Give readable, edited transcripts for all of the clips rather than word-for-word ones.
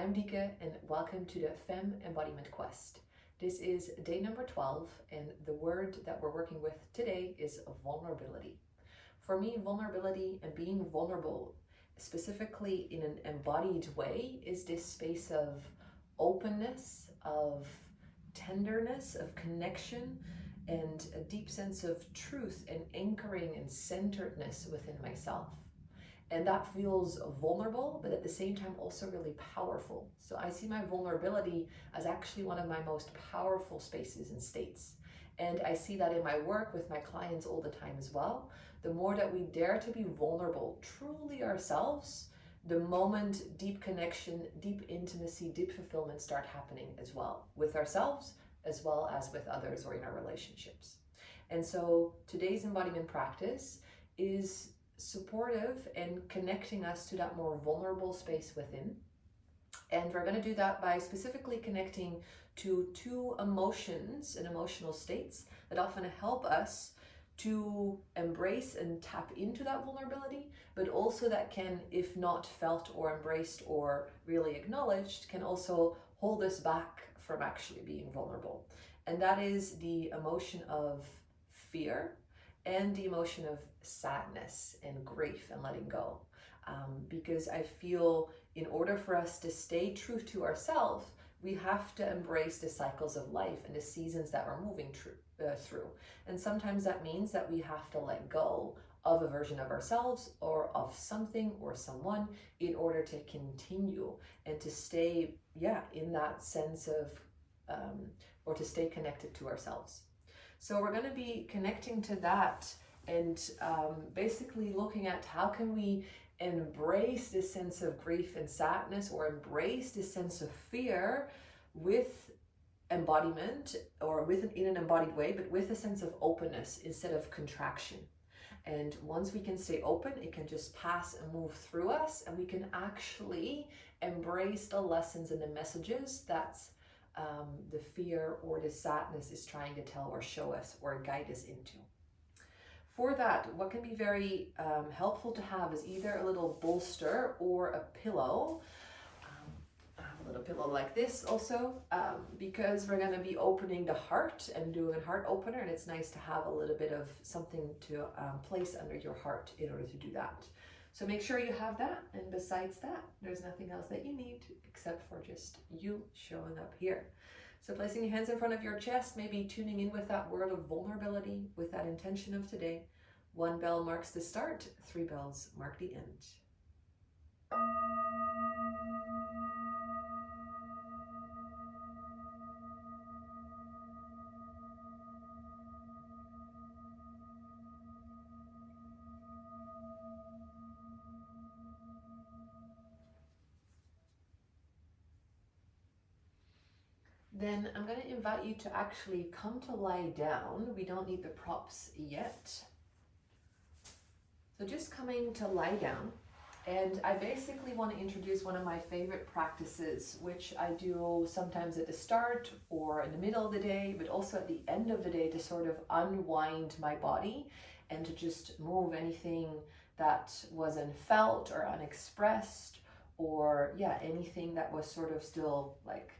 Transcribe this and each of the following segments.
I'm Dika and welcome to the Femme embodiment quest. This is day number 12 and the word that we're working with today is vulnerability. For me, vulnerability and being vulnerable, specifically in an embodied way, is this space of openness, of tenderness, of connection, and a deep sense of truth and anchoring and centeredness within myself. And that feels vulnerable, but at the same time also really powerful. So I see my vulnerability as actually one of my most powerful spaces and states. And I see that in my work with my clients all the time as well. The more that we dare to be vulnerable, truly ourselves, the moment deep connection, deep intimacy, deep fulfillment start happening as well with ourselves, as well as with others or in our relationships. And so today's embodiment practice is supportive and connecting us to that more vulnerable space within. And we're going to do that by specifically connecting to two emotions and emotional states that often help us to embrace and tap into that vulnerability, but also that can, if not felt or embraced or really acknowledged, can also hold us back from actually being vulnerable. And that is the emotion of fear and the emotion of sadness and grief and letting go. Because I feel in order for us to stay true to ourselves, we have to embrace the cycles of life and the seasons that we're moving through. And sometimes that means that we have to let go of a version of ourselves or of something or someone in order to continue and to stay, in that sense of, or to stay connected to ourselves. So we're going to be connecting to that and basically looking at how can we embrace this sense of grief and sadness, or embrace this sense of fear with embodiment, or in an embodied way, but with a sense of openness instead of contraction. And once we can stay open, it can just pass and move through us, and we can actually embrace the lessons and the messages that's the fear or the sadness is trying to tell or show us or guide us into. For that, what can be very helpful to have is either a little bolster or a pillow. I have a little pillow like this also, because we're going to be opening the heart and doing a heart opener, and it's nice to have a little bit of something to place under your heart in order to do that. So make sure you have that, and besides that, there's nothing else that you need except for just you showing up here. So placing your hands in front of your chest, maybe tuning in with that word of vulnerability, with that intention of today. 1 bell marks the start, 3 bells mark the end. Then I'm going to invite you to actually come to lie down. We don't need the props yet. So just coming to lie down. And I basically want to introduce one of my favorite practices, which I do sometimes at the start or in the middle of the day, but also at the end of the day, to sort of unwind my body and to just move anything that wasn't felt or unexpressed, or anything that was sort of still like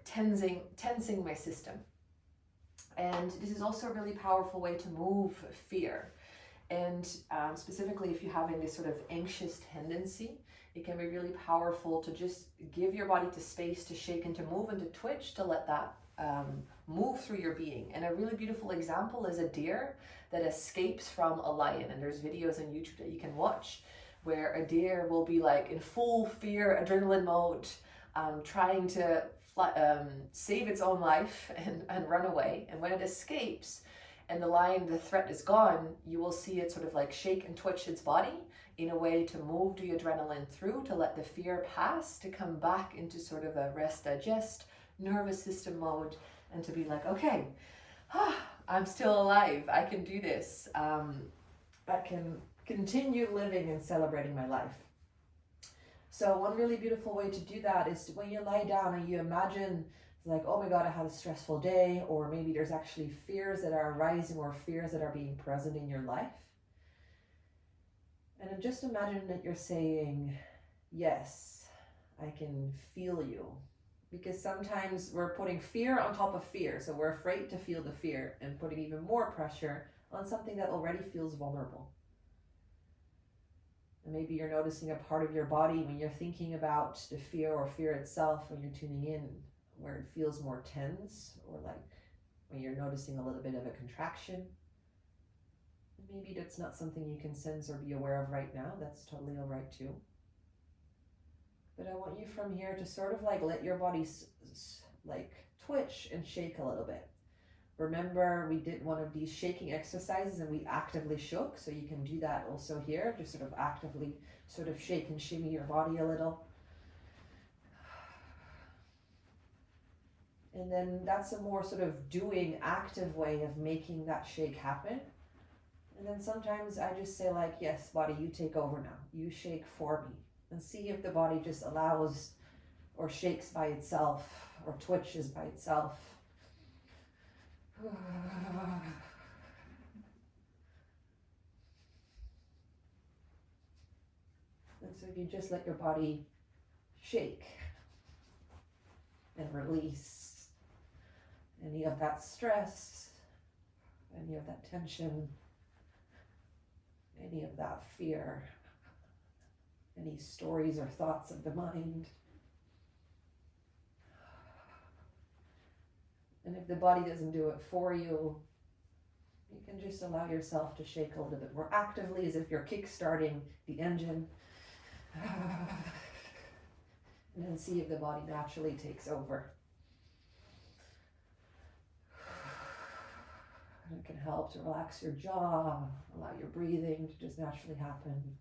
tensing my system. And this is also a really powerful way to move fear. And specifically if you're having this sort of anxious tendency, it can be really powerful to just give your body the space to shake and to move and to twitch, to let that move through your being. And a really beautiful example is a deer that escapes from a lion. And there's videos on YouTube that you can watch where a deer will be like in full fear, adrenaline mode, trying to save its own life and run away. And when it escapes and the threat is gone, you will see it sort of like shake and twitch its body in a way to move the adrenaline through, to let the fear pass, to come back into sort of a rest, digest, nervous system mode, and to be like, okay, I'm still alive, I can do this, I can continue living and celebrating my life. So one really beautiful way to do that is when you lie down and you imagine like, oh my God, I had a stressful day, or maybe there's actually fears that are arising or fears that are being present in your life. And then just imagine that you're saying, yes, I can feel you. Because sometimes we're putting fear on top of fear. So we're afraid to feel the fear and putting even more pressure on something that already feels vulnerable. And maybe you're noticing a part of your body when you're thinking about the fear or fear itself, when you're tuning in, where it feels more tense, or like when you're noticing a little bit of a contraction. And maybe that's not something you can sense or be aware of right now. That's totally all right too. But I want you from here to sort of like let your body like twitch and shake a little bit. Remember, we did one of these shaking exercises and we actively shook. So you can do that also here. Just sort of actively sort of shake and shimmy your body a little. And then that's a more sort of doing, active way of making that shake happen. And then sometimes I just say like, yes, body, you take over now. You shake for me. And see if the body just allows or shakes by itself or twitches by itself. And so if you just let your body shake and release any of that stress, any of that tension, any of that fear, any stories or thoughts of the mind. And if the body doesn't do it for you, you can just allow yourself to shake a little bit more actively, as if you're kick-starting the engine. And then see if the body naturally takes over. And it can help to relax your jaw, allow your breathing to just naturally happen.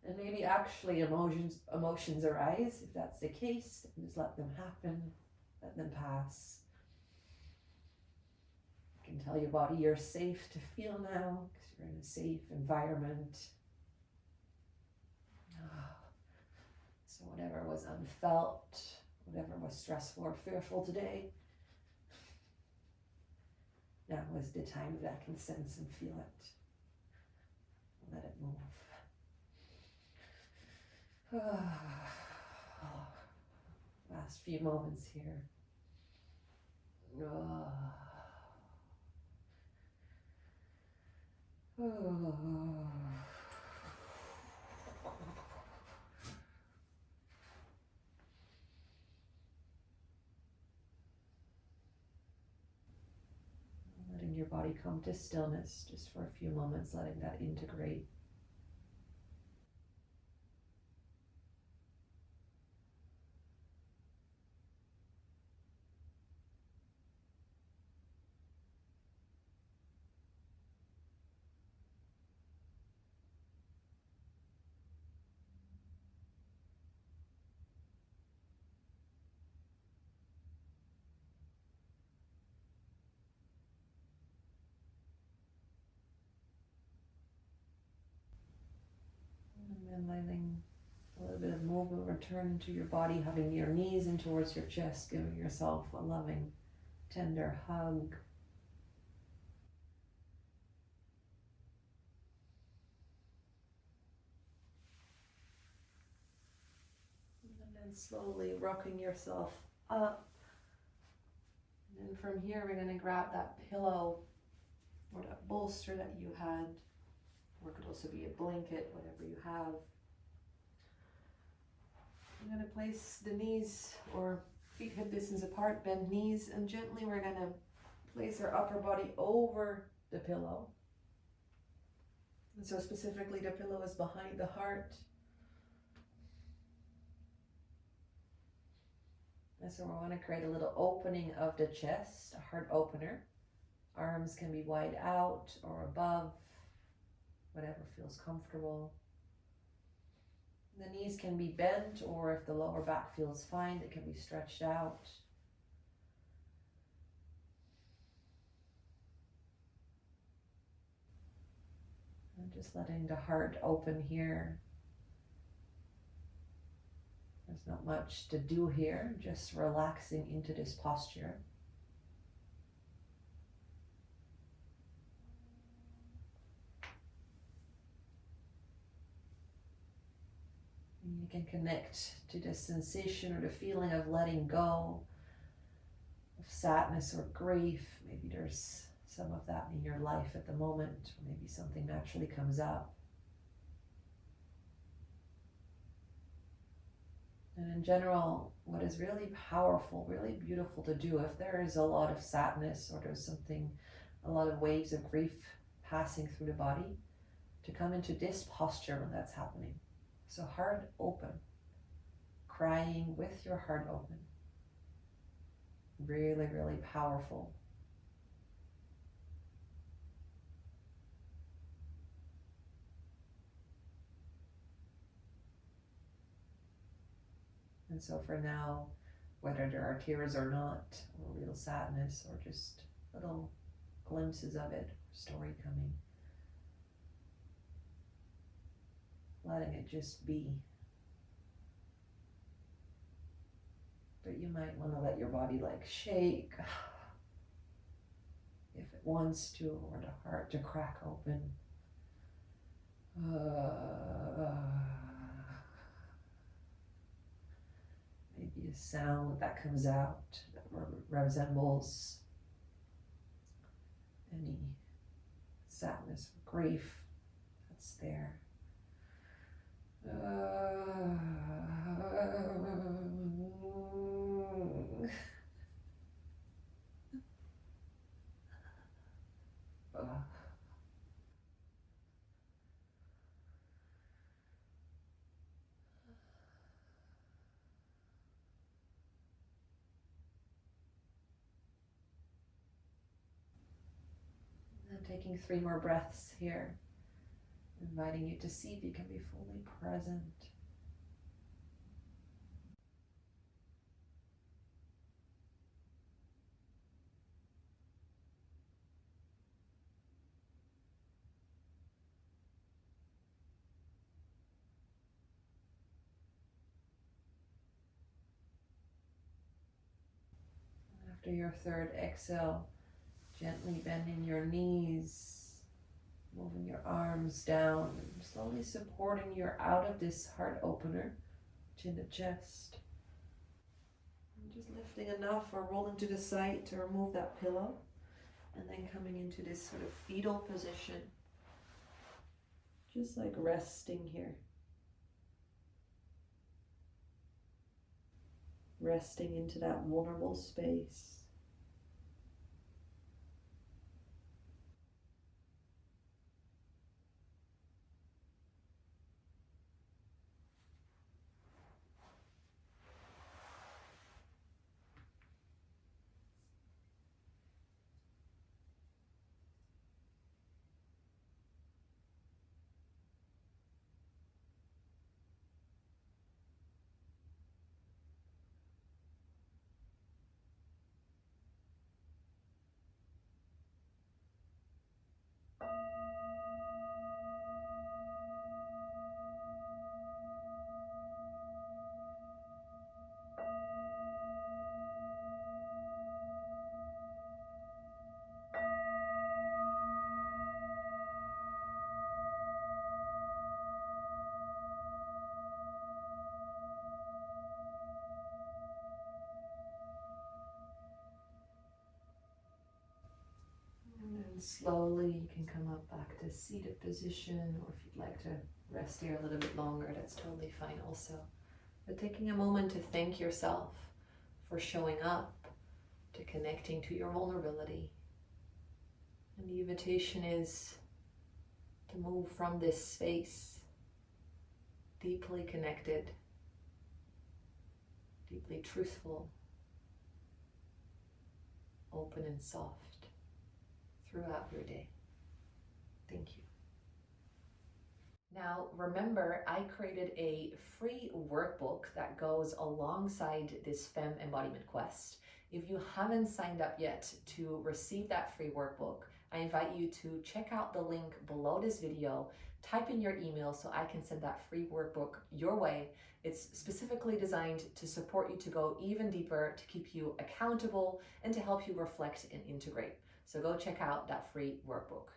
And maybe actually emotions arise. If that's the case, just let them happen, let them pass. You can tell your body you're safe to feel now because you're in a safe environment. So whatever was unfelt, whatever was stressful or fearful today, now is the time that I can sense and feel it. Let it move. Last few moments here. Letting your body come to stillness just for a few moments, letting that integrate. And letting a little bit of movement return into your body, hugging your knees in towards your chest, giving yourself a loving, tender hug. And then slowly rocking yourself up. And then from here, we're going to grab that pillow or that bolster that you had, or it could also be a blanket, whatever you have. I'm going to place the knees or feet hip distance apart, bend knees, and gently we're going to place our upper body over the pillow. And so specifically the pillow is behind the heart. And so we want to create a little opening of the chest, a heart opener. Arms can be wide out or above, whatever feels comfortable. The knees can be bent, or if the lower back feels fine, it can be stretched out. And just letting the heart open here. There's not much to do here, just relaxing into this posture. You can connect to the sensation or the feeling of letting go of sadness or grief. Maybe there's some of that in your life at the moment, or maybe something naturally comes up. And in general, what is really powerful, really beautiful to do, if there is a lot of sadness or there's something, a lot of waves of grief passing through the body, to come into this posture when that's happening. So heart open, crying with your heart open. Really, really powerful. And so for now, whether there are tears or not, or real sadness, or just little glimpses of it, story coming, letting it just be. But you might want to let your body like shake if it wants to, or the heart to crack open. Maybe a sound that comes out that resembles any sadness or grief that's there. And taking 3 more breaths here, inviting you to see if you can be fully present. After your 3rd exhale, gently bending your knees, moving your arms down, and slowly supporting you out of this heart opener, chin to chest. And just lifting enough or rolling to the side to remove that pillow, and then coming into this sort of fetal position, just like resting here. Resting into that vulnerable space. And slowly you can come up back to seated position, or if you'd like to rest here a little bit longer, that's totally fine also. But taking a moment to thank yourself for showing up, to connecting to your vulnerability. And the invitation is to move from this space, deeply connected, deeply truthful, open and soft throughout your day. Thank you. Now, remember, I created a free workbook that goes alongside this Femme embodiment quest. If you haven't signed up yet to receive that free workbook, I invite you to check out the link below this video, type in your email so I can send that free workbook your way. It's specifically designed to support you to go even deeper, to keep you accountable, and to help you reflect and integrate. So go check out that free workbook.